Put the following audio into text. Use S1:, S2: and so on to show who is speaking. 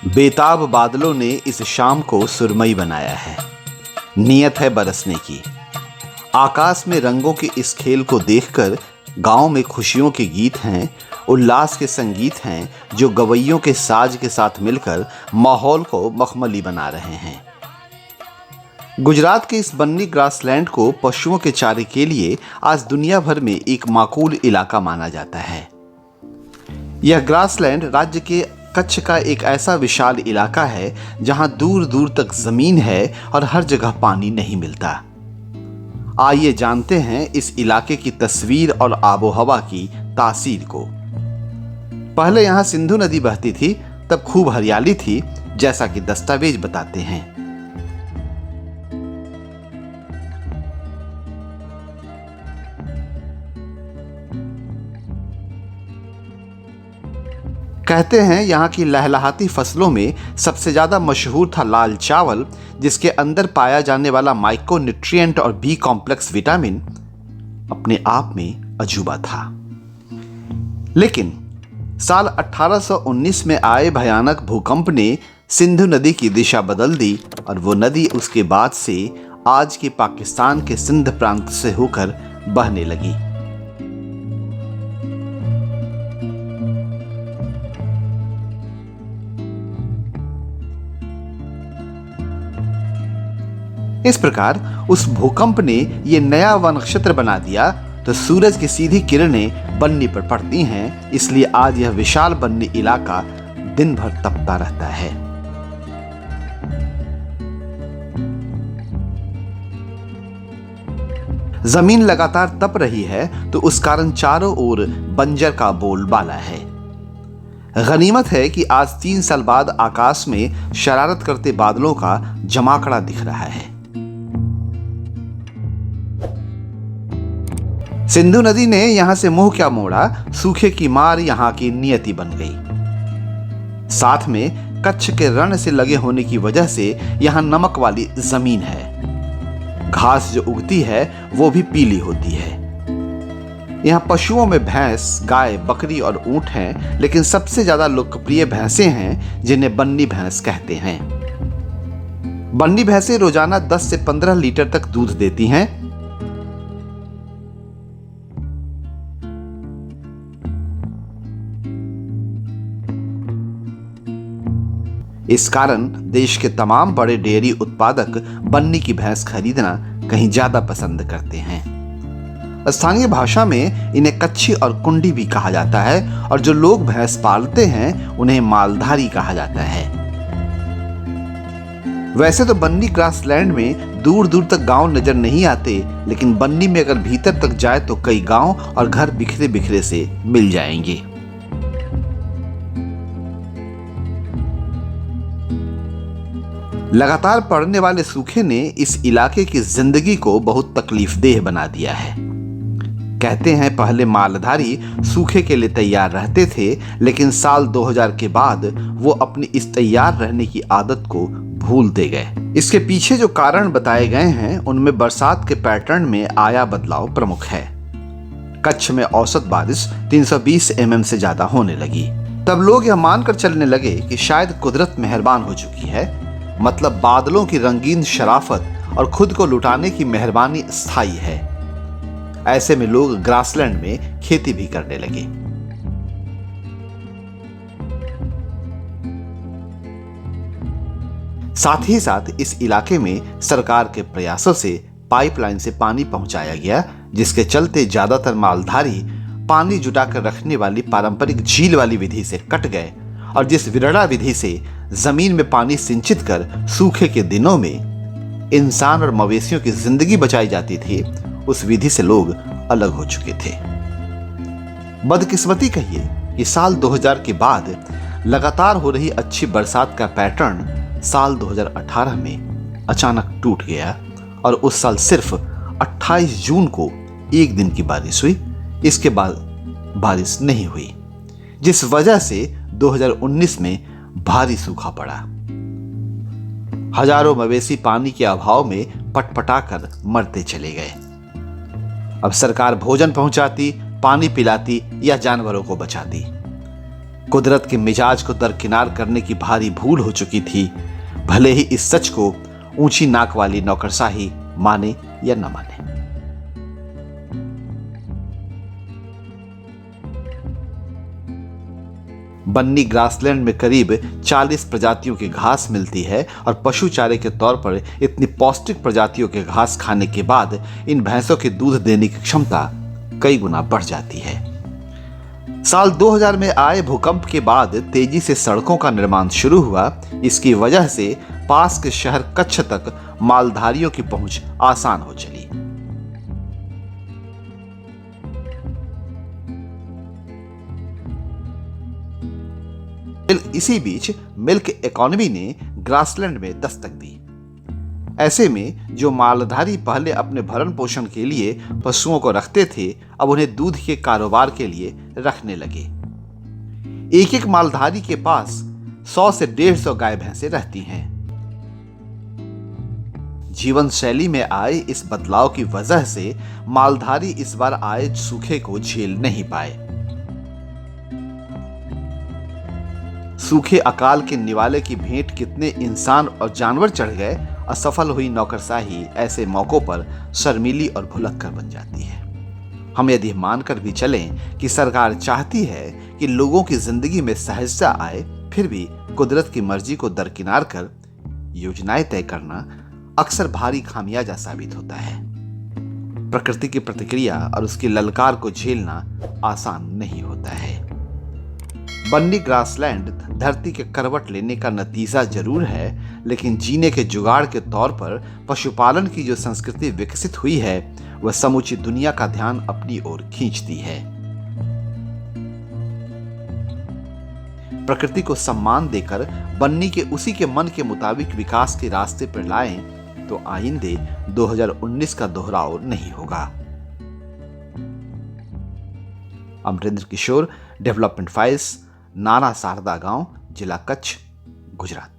S1: बेताब बादलों ने इस शाम को सुरमई बनाया है। नियत है बरसने की। आकाश में रंगों के इस खेल को देखकर गांव में खुशियों के गीत हैं, उल्लास के संगीत हैं जो गवैयों के साज के साथ मिलकर माहौल को मखमली बना रहे हैं। गुजरात के इस बन्नी ग्रासलैंड को पशुओं के चारे के लिए आज दुनिया भर में एक माकूल इलाका माना जाता है। यह ग्रासलैंड राज्य के कच्छ का एक ऐसा विशाल इलाका है जहां दूर दूर तक जमीन है और हर जगह पानी नहीं मिलता। आइए जानते हैं इस इलाके की तस्वीर और आबोहवा की तासीर को। पहले यहां सिंधु नदी बहती थी, तब खूब हरियाली थी, जैसा कि दस्तावेज बताते हैं। कहते हैं यहाँ की लहलहाती फसलों में सबसे ज़्यादा मशहूर था लाल चावल, जिसके अंदर पाया जाने वाला माइक्रो न्यूट्रिएंट और बी कॉम्प्लेक्स विटामिन अपने आप में अजूबा था। लेकिन साल 1819 में आए भयानक भूकंप ने सिंधु नदी की दिशा बदल दी और वो नदी उसके बाद से आज के पाकिस्तान के सिंध प्रांत से होकर बहने लगी। इस प्रकार उस भूकंप ने ये नया वन क्षेत्र बना दिया तो सूरज की सीधी किरणें बन्नी पर पड़ती हैं, इसलिए आज यह विशाल बन्नी इलाका दिन भर तपता रहता है। जमीन लगातार तप रही है तो उस कारण चारों ओर बंजर का बोलबाला है। गनीमत है कि आज 3 साल बाद आकाश में शरारत करते बादलों का जमाकड़ा दिख रहा है। सिंधु नदी ने यहां से मुंह क्या मोड़ा, सूखे की मार यहां की नियति बन गई। साथ में कच्छ के रण से लगे होने की वजह से यहां नमक वाली जमीन है। घास जो उगती है वो भी पीली होती है। यहां पशुओं में भैंस, गाय, बकरी और ऊंट हैं, लेकिन सबसे ज्यादा लोकप्रिय भैंसें हैं जिन्हें बन्नी भैंस कहते हैं। बन्नी भैंसें रोजाना 10 से 15 लीटर तक दूध देती हैं। इस कारण देश के तमाम बड़े डेयरी उत्पादक बन्नी की भैंस खरीदना कहीं ज्यादा पसंद करते हैं। स्थानीय भाषा में इन्हें कच्छी और कुंडी भी कहा जाता है और जो लोग भैंस पालते हैं उन्हें मालधारी कहा जाता है। वैसे तो बन्नी ग्रासलैंड में दूर दूर तक गांव नजर नहीं आते, लेकिन बन्नी में अगर भीतर तक जाए तो कई गांव और घर बिखरे बिखरे से मिल जाएंगे। लगातार पड़ने वाले सूखे ने इस इलाके की जिंदगी को बहुत तकलीफदेह बना दिया है। कहते हैं पहले मालधारी सूखे के लिए तैयार रहते थे, लेकिन साल 2000 के बाद वो अपनी इस तैयार रहने की आदत को भूलते गए। इसके पीछे जो कारण बताए गए हैं उनमें बरसात के पैटर्न में आया बदलाव प्रमुख है। कच्छ में औसत बारिश 320 mm से ज्यादा होने लगी। तब लोग यह मानकर चलने लगे कि शायद कुदरत मेहरबान हो चुकी है, मतलब बादलों की रंगीन शराफत और खुद को लुटाने की मेहरबानी स्थायी है। ऐसे में लोग ग्रासलैंड में खेती भी करने लगे। साथ ही साथ इस इलाके में सरकार के प्रयासों से पाइपलाइन से पानी पहुंचाया गया, जिसके चलते ज्यादातर मालधारी पानी जुटाकर रखने वाली पारंपरिक झील वाली विधि से कट गए और जिस विरड़ा विधि से जमीन में पानी सिंचित कर सूखे के दिनों में इंसान और मवेशियों की जिंदगी बचाई जाती थी, उस विधि से लोग अलग हो चुके थे। बदकिस्मती कहिए कि साल 2000 के बाद लगातार हो रही अच्छी बरसात का पैटर्न साल 2018 में अचानक टूट गया और उस साल सिर्फ 28 जून को एक दिन की बारिश हुई। इसके बाद बारिश नहीं हुई, जिस वजह से 2019 में भारी सूखा पड़ा। हजारों मवेशी पानी के अभाव में पटपटाकर मरते चले गए। अब सरकार भोजन पहुंचाती, पानी पिलाती या जानवरों को बचाती, कुदरत के मिजाज को दरकिनार करने की भारी भूल हो चुकी थी, भले ही इस सच को ऊंची नाक वाली नौकरशाही माने या न माने। बन्नी ग्रासलैंड में करीब 40 प्रजातियों की घास मिलती है और पशु चारे के तौर पर इतनी पौष्टिक प्रजातियों के घास खाने के बाद इन भैंसों के दूध देने की क्षमता कई गुना बढ़ जाती है। साल 2000 में आए भूकंप के बाद तेजी से सड़कों का निर्माण शुरू हुआ। इसकी वजह से पास के शहर कच्छ तक मालधारियों की पहुंच आसान हो चली। इसी बीच मिल्क इकोनॉमी ने ग्रासलैंड में दस्तक दी। ऐसे में जो मालधारी पहले अपने भरण पोषण के लिए पशुओं को रखते थे, अब उन्हें दूध के कारोबार के लिए रखने लगे। एक एक मालधारी के पास 100 से 150 गाय भैंसें रहती हैं। जीवन शैली में आए इस बदलाव की वजह से मालधारी इस बार आए सूखे को झेल नहीं पाए। सूखे अकाल के निवाले की भेंट कितने इंसान और जानवर चढ़ गए, असफल हुई नौकरशाही ऐसे मौकों पर शर्मीली और भुलक्कर बन जाती है। हम यदि मानकर भी चलें कि सरकार चाहती है कि लोगों की जिंदगी में सहजता आए, फिर भी कुदरत की मर्जी को दरकिनार कर योजनाएं तय करना अक्सर भारी खामियाजा साबित होता है। प्रकृति की प्रतिक्रिया और उसकी ललकार को झेलना आसान नहीं होता है। बन्नी ग्रासलैंड धरती के करवट लेने का नतीजा जरूर है, लेकिन जीने के जुगाड़ के तौर पर पशुपालन की जो संस्कृति विकसित हुई है, वह समूची दुनिया का ध्यान अपनी ओर खींचती है। प्रकृति को सम्मान देकर बन्नी के उसी के मन के मुताबिक विकास के रास्ते पर लाएं, तो आइंदे 2019 का दोहराव नहीं होगा। अमरेंद्र किशोर, डेवलपमेंट फाइल्स, नाना शारदा गांव, जिला कच्छ, गुजरात।